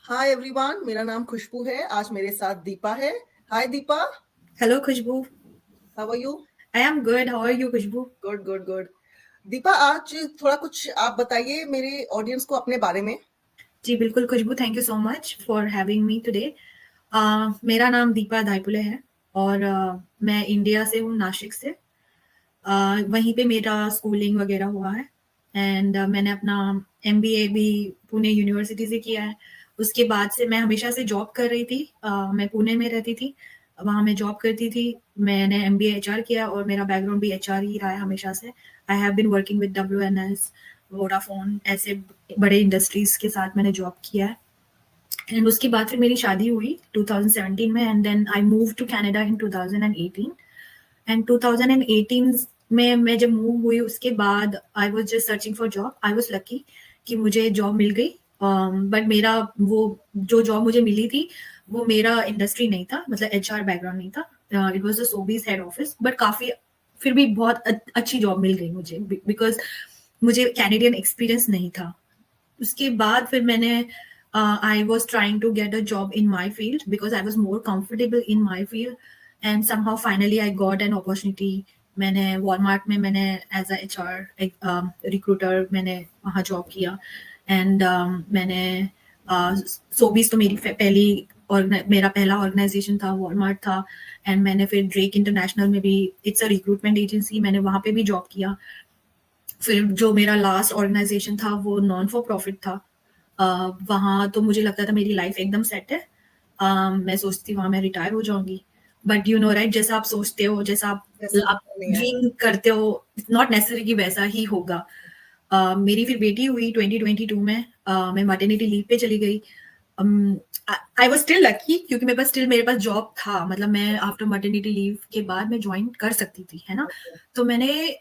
Hi everyone, मेरा नाम खुशबू है। आज मेरे साथ दीपा है। Hi Deepa, Hello, Khushbu. How are you? I am good. How are you, Khushbu? Good good good. Deepa, आज थोड़ा कुछ आप बताइए मेरे ऑडियंस को अपने बारे में। जी बिल्कुल Khushbu, thank you so much for having me today. मेरा नाम दीपा दाइपुले है और मैं इंडिया से हूँ, नासिक से। वहीं पे मेरा स्कूलिंग वगैरह हुआ है एंड मैंने अपना एमबीए भी पुणे यूनिवर्सिटी से किया है। उसके बाद से मैं हमेशा से जॉब कर रही थी। मैं पुणे में रहती थी, वहाँ मैं जॉब करती थी। मैंने एमबीए एचआर किया और मेरा बैकग्राउंड भी एचआर ही रहा है हमेशा से। I have been working with WNS, Vodafone, ऐसे बड़े इंडस्ट्रीज के साथ मैंने जॉब किया है। एंड उसके बाद फिर मेरी शादी हुई 2017 में and then I move to Canada in 2018। And 2018 में मैं जब मूव हुई उसके बाद I was just searching for job. I was lucky कि मुझे जॉब मिल गई। बट मेरा वो जो जॉब मुझे मिली थी वो मेरा इंडस्ट्री नहीं था, मतलब एचआर बैकग्राउंड नहीं था। It was the Sotheby's head office, but काफी फिर भी बहुत अच्छी जॉब मिल गई मुझे बिकॉज मुझे कैनेडियन एक्सपीरियंस नहीं था। उसके बाद फिर मैंने I was trying to get a job in my field because I was more comfortable in my field and somehow finally I got an opportunity. मैंने वॉलमार्ट में मैंने एज अ एचआर रिक्रूटर मैंने वहाँ जॉब किया and मैंने सोबीज तो मेरी पहली मेरा पहला ऑर्गेनाइजेशन था, वॉलमार्ट था। एंड मैंने फिर ड्रेक इंटरनेशनल में भी, इट्स अ रिक्रूटमेंट एजेंसी, मैंने वहाँ पे भी जॉब किया। फिर जो मेरा लास्ट ऑर्गेनाइजेशन था वो नॉन फॉर प्रॉफिट था। वहाँ तो मुझे लगता था मेरी लाइफ एकदम सेट है। मैं सोचती वहाँ मैं रिटायर हो जाऊंगी, बट यू नो राइट, जैसा आप सोचते हो, जैसा जैसा आप होता नहीं है। ड्रीम करते हो, नॉट नेसेसरी कि वैसा ही होगा। मेरी फिर बेटी हुई 2022 में। मैं मैटरनिटी लीव पे चली गई। आई वाज स्टिल लकी क्योंकि मेरे पास जॉब था, मतलब मैं आफ्टर मैटरनिटी लीव के बाद मैं ज्वाइन कर सकती थी, है ना। तो मैंने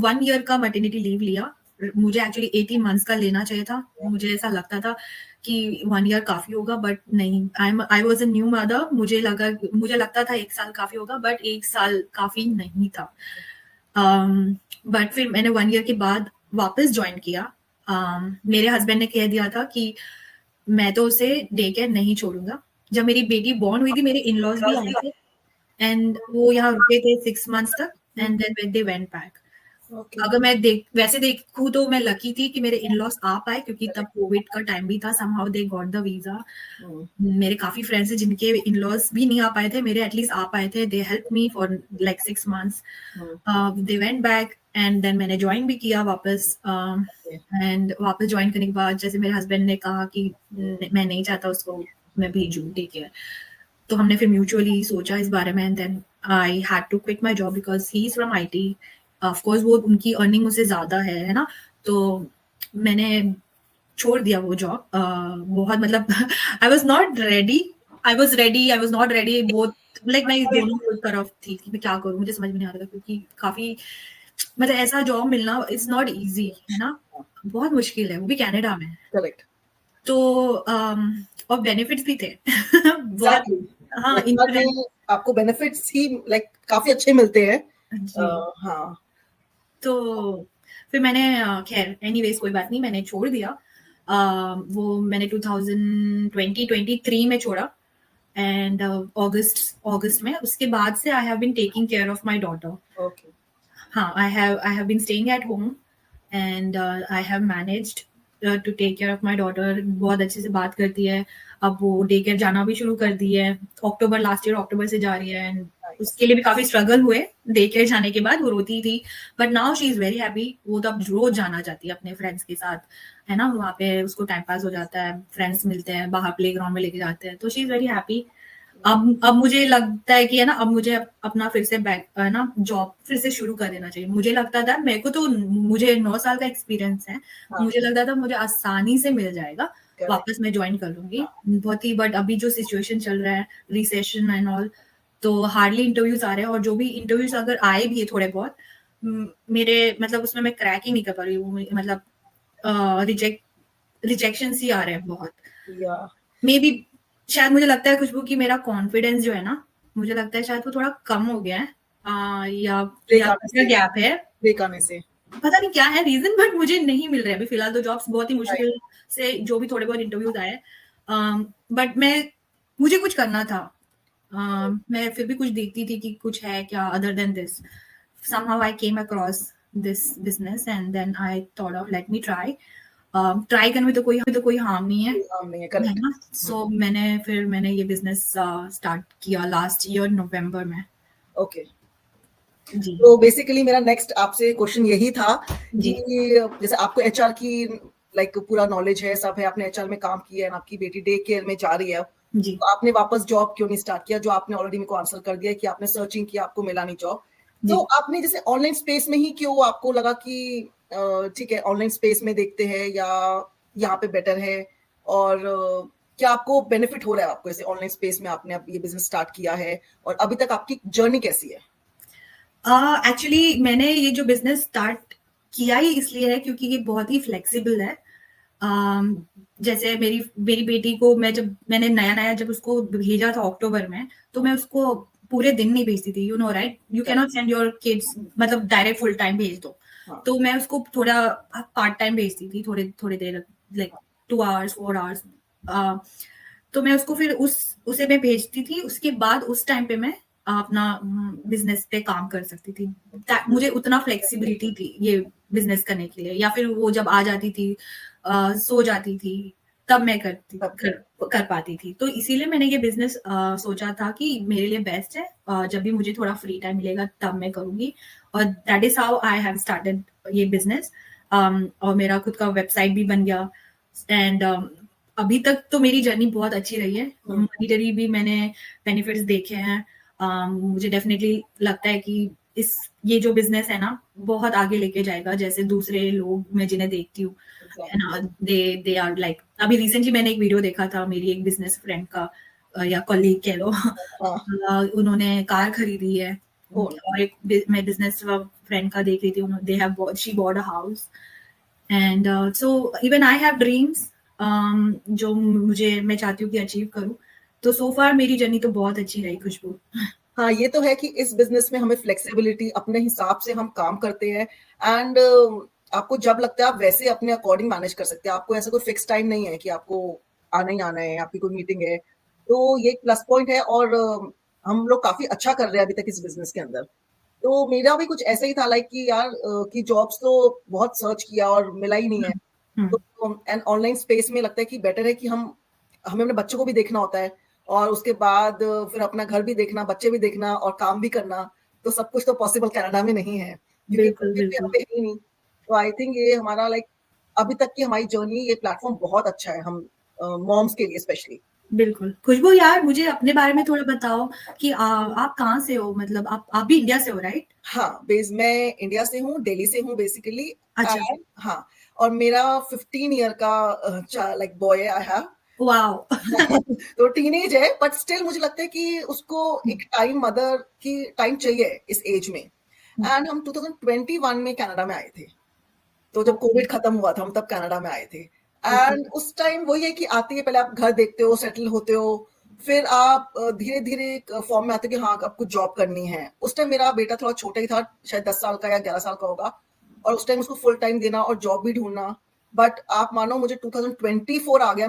1 ईयर का मैटरनिटी लीव लिया। मुझे एक्चुअली 18 मंथ्स का लेना चाहिए था। मुझे ऐसा लगता था कि 1 ईयर काफी होगा, बट नहीं, I was a new mother. मुझे लगता था 1 साल काफी होगा, बट 1 साल काफी नहीं था। बट फिर मैंने 1 ईयर के बाद वापस ज्वाइन किया। मेरे हस्बैंड ने कह दिया था कि मैं तो उसे डे केयर नहीं छोड़ूंगा। जब मेरी बेटी बॉर्न हुई थी मेरे इन लॉज भी आए थे एंड वो यहाँ रुके थे 6 मंथ्स तक and then they went back. Okay. अगर मैं वैसे देखूं तो मैं लकी थी कि मेरे इन लॉज आ पाए क्योंकि तब कोविड का टाइम भी था। Somehow they got the visa. मेरे काफी फ्रेंड्स हैं जिनके इन लॉज भी नहीं आ पाए थे, मेरे एटलीस्ट आ पाए थे। They help me for like 6 months. They went back and then मैंने ज्वाइन भी किया वापस। एंड वापस ज्वाइन करने के बाद जैसे मेरे हस्बैंड ने कहा कि मैं नहीं चाहता उसको मैं भेजूं डे केयर, तो हमने फिर म्यूचुअली सोचा इस बारे में and then I had to quit my job because he is from IT. Of course वो उनकी अर्निंग मुझसे ज्यादा है ना। तो मैंने छोड़ दिया वो जॉब। बहुत मतलब I was not ready. I was not ready both. Like मैं दोनों तरफ थी कि मैं क्या करूं, मुझे समझ में नहीं आ रहा था क्योंकि काफी मतलब ऐसा जॉब मिलना इट्स नॉट इजी, है ना। बहुत मुश्किल है, वो भी कनाडा में। करेक्ट। तो और बेनिफिट्स भी थे बहुत। एग्जैक्टली। हाँ, एचआर इंश्योरेंस। में आपको बेनिफिट्स ही लाइक काफी अच्छे मिलते हैं। जी। हाँ। तो फिर मैंने खैर एनीवेज कोई बात नहीं, मैंने छोड़ दिया। वो मैंने 2023 में छोड़ा एंड अगस्त में। उसके बाद से I have been taking care of my daughter. Okay. हाँ, I have been staying at home and I have managed to take care of my daughter. बहुत अच्छे से बात करती है। अब वो डे केयर जाना भी शुरू कर दी है। लास्ट ईयर अक्टूबर से जा रही है एंड उसके लिए भी काफी स्ट्रगल हुए। डे केयर जाने के बाद वो रोती थी, but now she is very happy. वो तो अब रोज जाना चाहती है अपने फ्रेंड्स के साथ, है ना। वहाँ पे उसको टाइम पास हो जाता है, फ्रेंड्स मिलते हैं, बाहर प्ले ग्राउंड में लेके जाते हैं, तो शी इज वेरी हैप्पी। अब मुझे लगता है कि है ना, अब मुझे अपना फिर से बैक है ना जॉब फिर से शुरू कर देना चाहिए। मुझे लगता था मेरे को तो मुझे 9 साल का एक्सपीरियंस है। हाँ। मुझे लगता था मुझे आसानी से मिल जाएगा, करेक्ट। वापस मैं ज्वाइन कर लूंगी बहुत ही। बट अभी जो सिचुएशन चल रहा है, रिसेशन एंड ऑल, तो हार्डली इंटरव्यूज आ रहे हैं। और जो भी इंटरव्यूज अगर आए भी है थोड़े बहुत, मेरे मतलब उसमें मैं क्रैक ही नहीं कर पा रही हूँ। मतलब रिजेक्शन ही आ रहे हैं बहुत। या मे बी शायद मुझे लगता है खुशबू कि मेरा कॉन्फिडेंस जो है ना, मुझे लगता है शायद वो थोड़ा कम हो गया है। ब्रेक या आने से। गैप है, ब्रेक आने से। पता नहीं क्या है रीजन, बट मुझे नहीं मिल रहे अभी फिलहाल तो जॉब्स। बहुत ही मुश्किल से जो भी थोड़े बहुत इंटरव्यूज आए, बट मुझे कुछ करना था। मैं फिर भी कुछ देखती थी कि कुछ है क्या other than this. Somehow I came across this business and then I thought of let me try. Try करने में तो कोई हार्म नहीं है, काम नहीं है, है करेक्ट। ना? सो मैंने ये बिजनेस स्टार्ट किया लास्ट ईयर नवंबर में। ओके, जी तो बेसिकली मेरा नेक्स्ट आपसे क्वेश्चन यही था कि जी जैसे आपको एचआर की लाइक पूरा नॉलेज है, सब है, आपने एचआर में काम किया है, आपकी बेटी डे केयर में जा रही है, जी तो आपने वापस जॉब क्यों नहीं स्टार्ट किया? जो आपने ऑलरेडी मेरे को आंसर कर दिया कि आपने सर्चिंग किया, आपको मिला नहीं जॉब, तो जी। आपने जैसे ऑनलाइन स्पेस में ही क्यों आपको लगा कि ठीक है ऑनलाइन स्पेस में देखते हैं या यहाँ पे बेटर है, और क्या आपको बेनिफिट हो रहा है आपको ऐसे ऑनलाइन स्पेस में आपने अब ये बिजनेस स्टार्ट किया है, और अभी तक आपकी जर्नी कैसी है? एक्चुअली मैंने ये जो बिजनेस स्टार्ट किया ही इसलिए है क्योंकि ये बहुत ही फ्लेक्सिबल है। जैसे मेरी मेरी बेटी को मैंने नया जब उसको भेजा था अक्टूबर में, तो मैं उसको पूरे दिन नहीं भेजती थी, you know right, you can not send your kids मतलब डायरेक्ट फुल टाइम भेज दो। हाँ, तो मैं उसको थोड़ा पार्ट टाइम भेजती थी, थोड़े थोड़ी देर, लाइक 2 आवर्स 4 आवर्स। तो मैं उसको फिर उसे मैं भेजती थी, उसके बाद उस टाइम पे मैं अपना बिजनेस पे काम कर सकती थी। मुझे उतना फ्लेक्सिबिलिटी थी ये बिजनेस करने के लिए, या फिर वो जब आ जाती थी सो जाती थी तब मैं कर पाती थी। तो इसीलिए मैंने ये बिजनेस सोचा था कि मेरे लिए बेस्ट है, जब भी मुझे थोड़ा फ्री टाइम मिलेगा तब मैं करूंगी, और that is how I have started ये बिजनेस। और मेरा खुद का वेबसाइट भी बन गया, एंड अभी तक तो मेरी जर्नी बहुत अच्छी रही है। मॉनिटरी भी मैंने बेनिफिट्स देखे हैं। मुझे डेफिनेटली लगता है कि ये जो बिजनेस है ना बहुत आगे लेके जाएगा, जैसे दूसरे लोग मैं जिन्हें देखती हूँ, दे आर लाइक, अभी रिसेंटली मैंने एक वीडियो देखा था मेरी एक बिजनेस फ्रेंड का, या कॉलीग कह लो। उन्होंने कार खरीदी है, और एक मैं बिजनेस फ्रेंड का देख रही थी, they have she bought a house, and so even I have dreams जो मैं चाहती हूँ कि अचीव करूँ। तो सो फार मेरी जर्नी तो बहुत अच्छी रही खुशबू। हाँ, ये तो है कि इस बिजनेस में हमें फ्लेक्सिबिलिटी अपने हिसाब से हम काम करते हैं, एंड आपको जब लगता है आप वैसे अपने अकॉर्डिंग मैनेज कर सकते हैं। आपको ऐसा कोई फिक्स टाइम नहीं है कि आपको आना ही आना है, आपकी कोई मीटिंग है, तो ये एक प्लस पॉइंट है। और हम लोग काफी अच्छा कर रहे हैं अभी तक इस बिजनेस के अंदर। तो मेरा भी कुछ ऐसा ही था लाइक कि यार कि जॉब्स तो बहुत सर्च किया और मिला ही नहीं है, तो एंड ऑनलाइन स्पेस में लगता है कि बेटर है कि हमें अपने बच्चों को भी देखना होता है, और उसके बाद फिर अपना घर भी देखना, बच्चे भी देखना और काम भी करना, तो सब कुछ तो पॉसिबल कनाडा में नहीं है, क्योंकि बिल्कुल कोविड भी यहाँ बिल्कुल पे है ही नहीं। तो आई थिंक ये हमारा लाइक अभी तक की हमारी जर्नी, ये प्लेटफॉर्म बहुत अच्छा है हम मॉम्स के लिए स्पेशली। बिल्कुल। खुशबू यार, मुझे अपने बारे में थोड़ा बताओ कि आप कहाँ से हो, मतलब आप भी इंडिया से हो राइट? हाँ, मैं इंडिया से हूँ, दिल्ली से हूँ बेसिकली। अच्छा। एंड हाँ, और मेरा 15 ईयर का like boy I have. Wow. तो टीनेज है, बट स्टिल मुझे लगता है कि उसको एक टाइम, मदर की टाइम चाहिए इस एज में। एंड हम 2021 में कनाडा में आए थे, तो जब ओके कोविड खत्म हुआ था हम तब कनाडा में आए थे। ओके। एंड उस टाइम वही है कि आते ही पहले आप घर देखते हो, सेटल होते हो, फिर आप धीरे धीरे फॉर्म में आते हो कि हाँ अब कुछ जॉब करनी है। उस टाइम मेरा बेटा थोड़ा छोटा ही था, शायद 10 साल का या 11 साल का होगा, और उस टाइम उसको फुल टाइम देना और जॉब भी ढूंढना। बट आप मानो मुझे 2024 आ गया,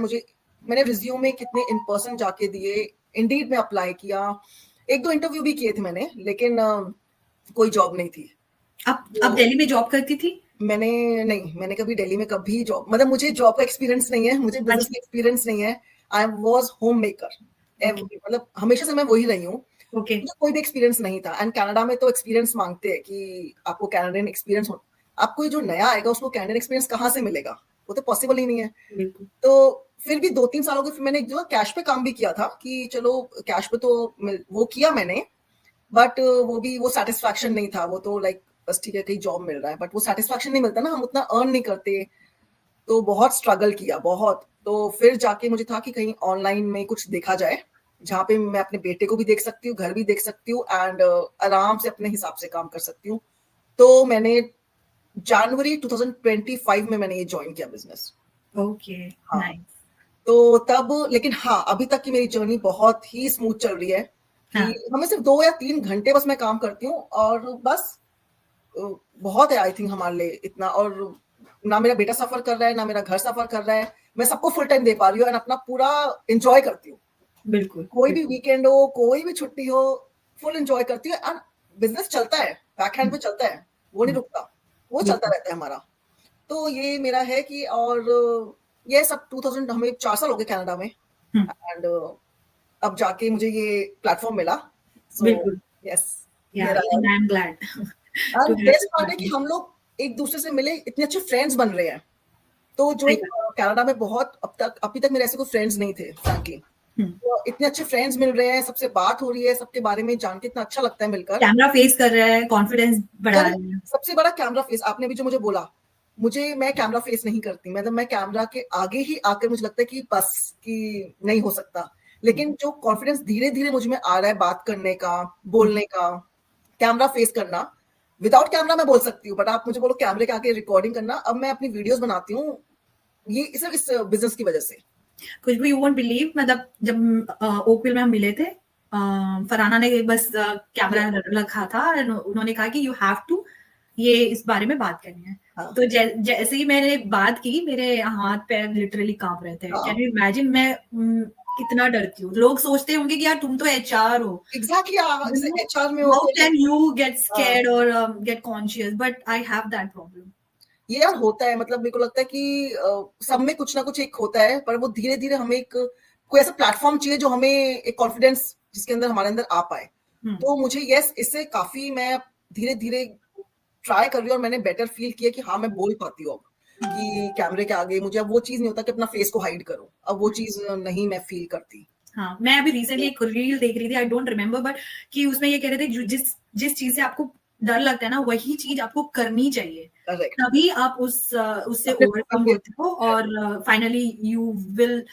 मैंने रिज्यूमे कितने इन पर्सन जाके दिए, इंडीड में अप्लाई किया, एक दो इंटरव्यू भी किए थे मैंने, लेकिन कोई जॉब नहीं थी। आप दिल्ली में जॉब करती थी? मैंने कभी दिल्ली में कभी जॉब, मतलब मुझे जॉब का एक्सपीरियंस नहीं है, मुझे बिजनेस अच्छा। का एक्सपीरियंस नहीं है। I was home maker, okay मतलब हमेशा से मैं वही रही हूँ। ओके। मुझे कोई भी एक्सपीरियंस नहीं था, एंड कनाडा में तो एक्सपीरियंस मांगते हैं कि आपको कैनेडियन एक्सपीरियंस हो। आपको जो नया आएगा उसको कैनेडियन एक्सपीरियंस कहाँ से मिलेगा? वो तो पॉसिबल ही नहीं है। बिल्कुल। तो फिर भी 2-3 सालों के फिर मैंने जो कैश पे काम भी किया था कि चलो कैश पे तो वो किया मैंने, बट वो सेटिस्फैक्शन नहीं था। वो तो लाइक बस ठीक है कहीं जॉब मिल रहा है, बट वो सेटिस्फैक्शन नहीं मिलता ना, हम उतना अर्न नहीं करते। तो बहुत स्ट्रगल किया, बहुत। तो फिर जाके मुझे था कि कहीं ऑनलाइन में कुछ देखा जाए जहाँ पे मैं अपने बेटे को भी देख सकती हूँ, घर भी देख सकती हूँ, एंड आराम से अपने हिसाब से काम कर सकती हूँ। तो मैंने जनवरी 2025 में मैंने ये ज्वाइन किया बिजनेस। ओके हाँ, नाइस। तो तब, लेकिन हाँ अभी तक की मेरी जर्नी बहुत ही स्मूथ चल रही है कि हाँ हमें सिर्फ 2 या 3 घंटे बस मैं काम करती हूँ, और बस बहुत है आई थिंक हमारे लिए इतना। और ना मेरा बेटा सफर कर रहा है, ना मेरा घर सफर कर रहा है, मैं सबको फुल टाइम दे पा रही हूँ एंड अपना पूरा एंजॉय करती हूँ। बिल्कुल, कोई भी वीकेंड हो, कोई भी छुट्टी हो, फुल एंजॉय करती हूँ एंड बिजनेस चलता है, बैक हैंड पे चलता है, वो नहीं रुकता, वो चलता बिल्कुल। रहता है हमारा। तो ये मेरा है कि और ये सब 2000 हमें 4 साल हो गए कनाडा में हुँ, एंड अब जाके मुझे ये प्लेटफॉर्म मिला। सो बिल्कुल, yes, yeah here I even am. I am glad to and get best this part है कि प्लेटफॉर्म। हम लोग एक दूसरे से मिले, इतने अच्छे फ्रेंड्स बन रहे हैं। तो जो सही एक बात। कनाडा में बहुत अभी तक मेरे ऐसे कोई फ्रेंड्स नहीं थे फ्रैंकली। हुँ, तो इतने अच्छे फ्रेंड्स मिल रहे हैं, सबसे बात हो रही है, सबके बारे में जान के इतना अच्छा लगता है मिलकर। कैमरा फेस कर रहा है, कॉन्फिडेंस बढ़ा और रहे हैं। सबसे बड़ा कैमरा फेस, आपने भी जो मुझे बोला, मैं कैमरा फेस नहीं करती, मतलब मैं कैमरा के आगे ही आकर मुझे लगता है कि बस कि नहीं हो सकता। लेकिन जो कॉन्फिडेंस धीरे-धीरे मुझ में आ रहा है बात करने का, हुँ, बोलने का, कैमरा फेस करना, विदाउट कैमरा मैं बोल सकती हूँ, बट आप मुझे बोलो कैमरे के आगे रिकॉर्डिंग करना, अब मैं अपनी वीडियोज़ बनाती हूँ, ये सिर्फ इस बिज़नेस की वजह से। खुशबू यू वोंट बिलीव, मतलब जब ओकविल में हम मिले थे, फरहाना ने बस कैमरा रखा था और उन्होंने कहा कि यू हैव टू ये इस बारे में बात करनी है। हाँ, तो जैसे ही मैंने बात की, मेरे हाथ पैर लिटरली कांप रहे थे। हाँ, कैन यू इमेजिन मैं कितना डरती हूँ। लोग सोचते होंगे कि यार तुम तो एचआर हो, एग्ज़ैक्टली जैसे एचआर में हाउ होते हैं। कैन यू गेट हाँ, स्कैर्ड और get conscious, but I have that problem. ये यार होता है, मतलब मेरे को लगता है कि सब में कुछ ना कुछ एक होता है, पर वो धीरे-धीरे हमें एक कोई ऐसा प्लेटफ़ॉर्म चाहिए जो हमें एक कॉन्फिडेंस जिसके अंदर हमारे अंदर आ पाए। तो मुझे यस इससे काफ़ी मैं धीरे-धीरे ट्राई कर रही हूँ और मैंने बेटर फ़ील किया कि हाँ, मैं बोल पाती हूँ अब, कि कैमरे के आगे मुझे अब वो चीज़ नहीं होता कि अपना फ़ेस को हाइड करो। अब वो चीज़ नहीं मैं फ़ील करती। हाँ, मैं अभी रिसेंटली एक रील देख रही थी, आई डोंट रिमेम्बर, बट कि उसमें ये कह रहे थे जिस जिस चीज से आपको डर लगता है ना, वही चीज आपको करनी चाहिए, करेक्ट। तभी आप उससे अपने ओवरकम अपने होते हो और finally you will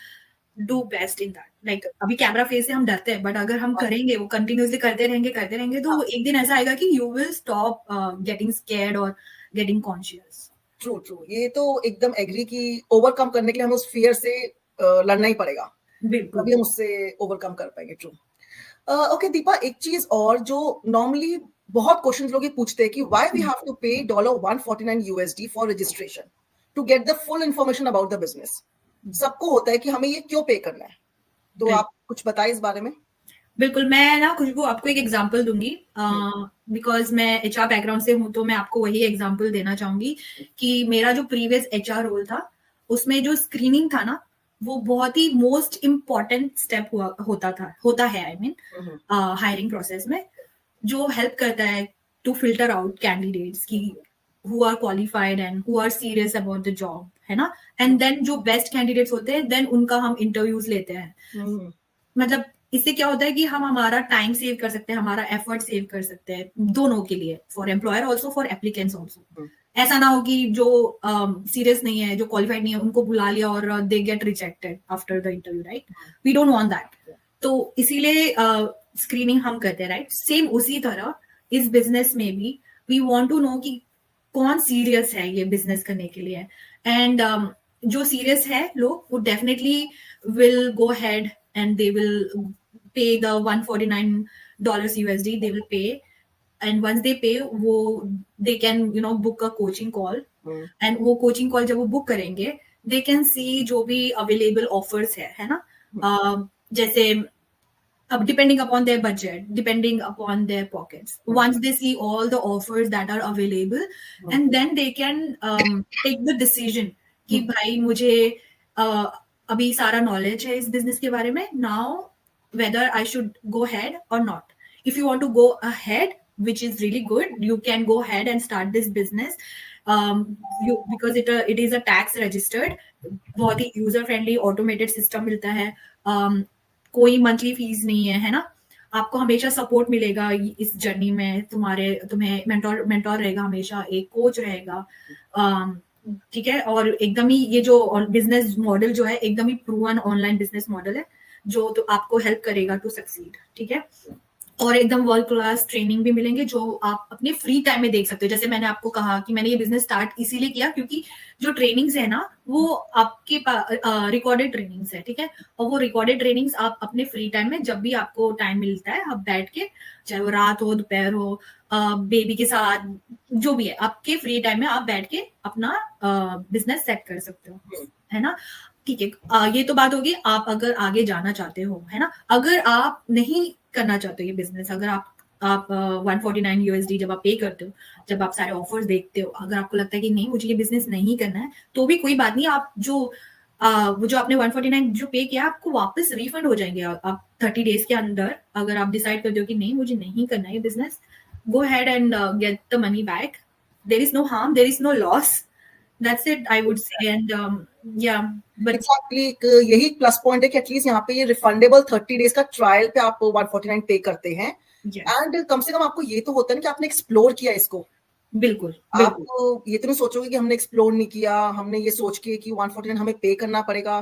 do best in that. Like अभी कैमरा फेस से हम डरते हैं, बट अगर हम हाँ, करेंगे, वो कंटिन्यूअसली करते रहेंगे, तो एक दिन ऐसा आएगा कि you will stop getting scared और गेटिंग कॉन्शियस। True, true. ये तो एकदम एग्री कि ओवरकम करने के लिए हमें उस फ़ियर से लड़ना ही पड़ेगा। बिल्कुल। तभी हम उससे ओवरकम कर पाएँगे। ट्रू। ओके दीपा, एक चीज़ और जो नॉर्मली बहुत क्वेश्चन्स लोग ये पूछते हैं कि why we have to pay $149 USD for registration to get the full information about the business. सबको होता है कि हमें ये क्यों पे करना है? तो बिल्कुल। आप कुछ बताएँ इस बारे में? बिल्कुल, मैं ना खुशबू आपको एक एग्जांपल दूँगी, हुँ, बिकॉज़ मैं एचआर बैकग्राउंड से हूँ, तो मैं आपको वही एग्जांपल देना चाहूँगी कि मेरा जो प्रीवियस एचआर रोल था, उसमें जो स्क्रीनिंग था ना, वो बहुत ही मोस्ट इम्पोर्टेंट स्टेप होता है, I mean um, um, hiring process में, जो हेल्प करता है टू फिल्टर आउट कैंडिडेट्स की who are qualified and who are serious about the job, है ना? एंड देन जो बेस्ट कैंडिडेट्स होते हैं, देन उनका हम इंटरव्यूज लेते हैं। हुँ, मतलब इससे क्या होता है कि हम हमारा टाइम सेव कर सकते हैं, हमारा एफर्ट सेव कर सकते हैं, दोनों के लिए, for employer also, for applicants also. हुँ, ऐसा ना हो कि जो सीरियस नहीं है, जो क्वालिफाइड नहीं है, उनको बुला लिया और they get rejected after the interview, right? We don't want that. तो इसीलिए स्क्रीनिंग हम करते हैं, राइट? सेम उसी तरह इस बिजनेस में भी वी वांट टू नो कि कौन सीरियस है ये बिजनेस करने के लिए। एंड जो सीरियस है लोग, वो definitely will go ahead and they will pay the $149 USD they will pay, and once they pay वो they can book a coaching call, hmm, and वो coaching call जब वो book करेंगे, they can see जो भी available offers है ना? हुँ, जैसे अब depending upon their budget, depending upon their pockets, hmm, once they see all the offers that are available, hmm, and then they can take the decision कि हुँ, भाई मुझे uh, अभी सारा नॉलेज है इस बिजनेस के बारे में, now whether I should go ahead or not. If you want to go ahead, which is really good, you can go ahead and start this business, because it is a tax registered, बहुत ही user friendly automated system मिलता है, कोई monthly fees नहीं है ना? आपको हमेशा support मिलेगा इस जर्नी में, तुम्हें मेंटोर रहेगा, हमेशा एक कोच रहेगा, ठीक है? और एकदम ही ये जो बिजनेस मॉडल जो है, एकदम ही प्रूवन ऑनलाइन बिजनेस मॉडल है, जो तो आपको हेल्प करेगा टू सक्सीड, ठीक है? और एकदम वर्ल्ड क्लास ट्रेनिंग भी मिलेंगे, जो आप अपने फ्री टाइम में देख सकते हो। जैसे मैंने आपको कहा कि मैंने ये बिजनेस स्टार्ट इसीलिए किया क्योंकि जो ट्रेनिंग्स है ना, वो आपके रिकॉर्डेड ट्रेनिंग्स है, ठीक है? और वो रिकॉर्डेड ट्रेनिंग्स आप अपने फ्री टाइम में जब भी आपको टाइम मिलता है, आप बैठ के, चाहे वो रात हो, दोपहर हो, बेबी के साथ, जो भी है, आपके फ्री टाइम में आप बैठ के अपना बिजनेस सेट कर सकते हो, हुँ, है ना? ठीक है, ये तो बात होगी आप अगर आगे जाना चाहते हो, है ना। अगर आप नहीं करना चाहते ये बिजनेस, अगर आप 149 USD जब आप पे करते हो, जब आप सारे ऑफर्स देखते हो, अगर आपको लगता है कि नहीं मुझे ये बिजनेस नहीं करना है, तो भी कोई बात नहीं। आप जो वो जो आपने 149 जो पे किया, आपको वापस रिफंड हो जाएंगे। आप 30 डेज के अंदर अगर आप डिसाइड करते हो कि नहीं मुझे नहीं करना है ये business, go ahead and get the money back. There is no harm, there is no loss. That's it, I would say. And yeah, but exactly यही प्लस पॉइंट है कि एटलीस्ट यहाँ पे ये रिफंडेबल 30 डेज का ट्रायल पे आप 149 पे करते हैं। yes, एंड कम से कम आपको ये तो होता है ना कि आपने एक्सप्लोर किया इसको। बिल्कुल आप बिल्कुल ये तो नहीं सोचोगे कि हमने एक्सप्लोर नहीं किया, हमने ये सोच के कि 149 हमें पे करना पड़ेगा।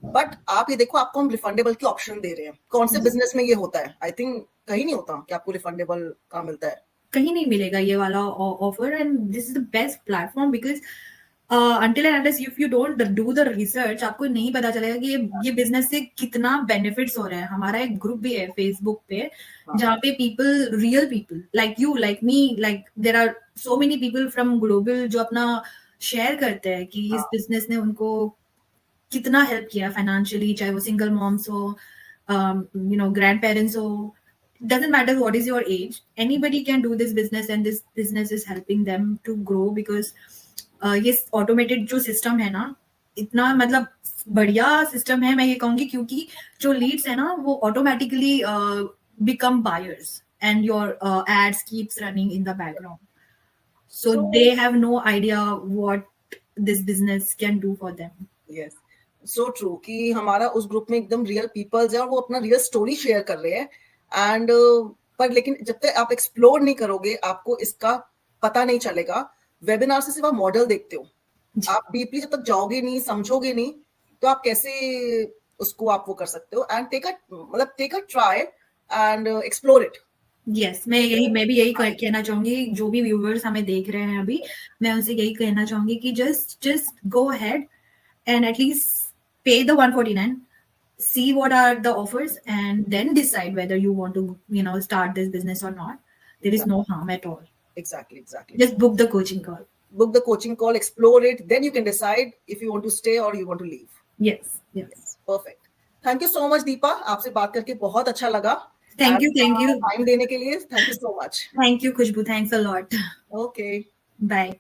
बट आप ये देखो, आपको हम रिफंडेबल की ऑप्शन दे रहे हैं। कौन से बिजनेस में ये होता है? आई थिंक कहीं नहीं होता कि आपको रिफंडेबल का मिलता है। कहीं नहीं मिलेगा ये वाला offer. And this is the best platform because until and unless if you don't do the research, आपको नहीं पता चलेगा कि ये बिजनेस से कितना बेनिफिट्स हो रहा है। हमारा एक ग्रुप भी है फेसबुक पे जहाँ पे people, real people like you like me, like there are so many people from global जो अपना शेयर करते हैं कि इस बिजनेस ने उनको कितना हेल्प किया फाइनेंशियली, चाहे वो सिंगल मॉम्स हो, यू नो ग्रैंड पेरेंट्स हो, doesn't matter what is your age, anybody can do this business and this business is helping them to grow because ये ऑटोमेटेड जो सिस्टम है ना, इतना मतलब बढ़िया सिस्टम है। मैं ये कहूंगी क्योंकि जो लीड्स है ना वो automatically become buyers and your ads keeps running in the background, so they have no idea what this business can do for them. Yes, so true कि हमारा उस ग्रुप में एकदम रियल पीपल्स है और वो अपना रियल स्टोरी शेयर कर रहे हैं। एंड पर लेकिन जब तक आप एक्सप्लोर नहीं करोगे आपको इसका पता नहीं चलेगा। वेबिनार से सिर्फ आप मॉडल देखते हो, आप डीपली जब तक जाओगे नहीं, समझोगे नहीं, तो आप कैसे उसको आप वो कर सकते हो। And take a try and explore it. Yes, मैं भी यही कहना चाहूंगी। जो भी व्यूअर्स हमें देख रहे हैं अभी, मैं उनसे यही कहना चाहूंगी कि just go ahead and at least pay the 149, see what are the offers and then decide whether you want to, you know, start this business or not. There is no harm at all. Exactly. Just book the coaching call, explore it, then you can decide if you want to stay or you want to leave. yes Perfect. Thank you so much Deepa, आपसे बात करके बहुत अच्छा लगा। thank you time देने के लिए thank you so much. Thank you Khushbu, thanks a lot. Okay, Bye.